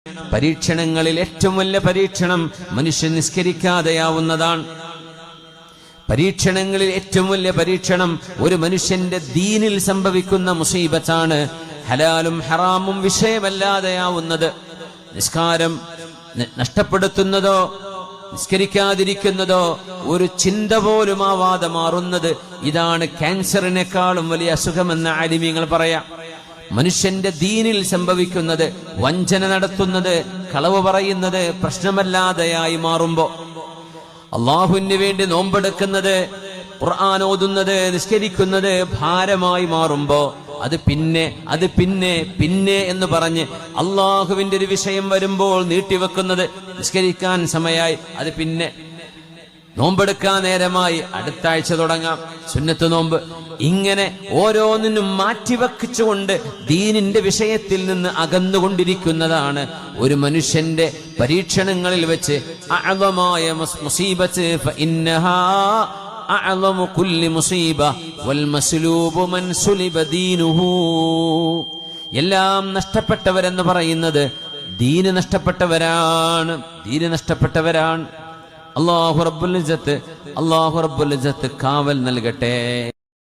പരീക്ഷണങ്ങളിൽ ഏറ്റവും വലിയ പരീക്ഷണം മനുഷ്യൻ നിസ്കരിക്കാതെയാവുന്നതാണ്. പരീക്ഷണങ്ങളിൽ ഏറ്റവും വലിയ പരീക്ഷണം ഒരു മനുഷ്യന്റെ ദീനിൽ സംഭവിക്കുന്ന മുസീബത്താണ്. ഹലാലും ഹറാമും വിഷയമല്ലാതെയാവുന്നത്, നിസ്കാരം നഷ്ടപ്പെടുത്തുന്നതോ നിസ്കരിക്കാതിരിക്കുന്നതോ ഒരു ചിന്ത പോലും ആവാതെ മാറുന്നത്, ഇതാണ് ക്യാൻസറിനേക്കാളും വലിയ അസുഖമെന്ന് ആലിമീങ്ങൾ പറയാം. മനുഷ്യന്റെ ദീനിൽ സംഭവിക്കുന്നത്, വഞ്ചന നടത്തുന്നത്, കളവ് പറയുന്നത് പ്രശ്നമല്ലാതെയായി മാറുമ്പോ, അള്ളാഹുവിന് വേണ്ടി നോമ്പെടുക്കുന്നത്, ഖുർആൻ ഓതുന്നത്, നിസ്കരിക്കുന്നത് ഭാരമായി മാറുമ്പോ അത് പിന്നെ എന്ന് പറഞ്ഞ് അള്ളാഹുവിന്റെ ഒരു വിഷയം വരുമ്പോൾ നീട്ടിവെക്കുന്നത്, നിസ്കരിക്കാൻ സമയമായി അത് പിന്നെ, നോമ്പെടുക്കാൻ നേരമായി അടുത്ത ആഴ്ച തുടങ്ങാം സുന്നത്ത് നോമ്പ്, ഇങ്ങനെ ഓരോന്നിനും മാറ്റിവെച്ചുകൊണ്ട് ദീനിന്റെ വിഷയത്തിൽ നിന്ന് അകന്നുകൊണ്ടിരിക്കുന്നതാണ് ഒരു മനുഷ്യന്റെ പരീക്ഷണങ്ങളിൽ വെച്ച് അഅ്ളമായ മുസീബത്ത്. ഫഇന്നഹാ അഅ്ളമു കുല്ലി മുസീബ വൽ മസ്ലൂബു മൻ സുലിബ ദീനുഹു. എല്ലാം നഷ്ടപ്പെട്ടവരെന്ന് പറയുന്നത് ദീന് നഷ്ടപ്പെട്ടവരാണ്. അല്ലാഹു റബ്ബുൽ ഇസ്സത്ത് കാവൽ നൽകട്ടെ.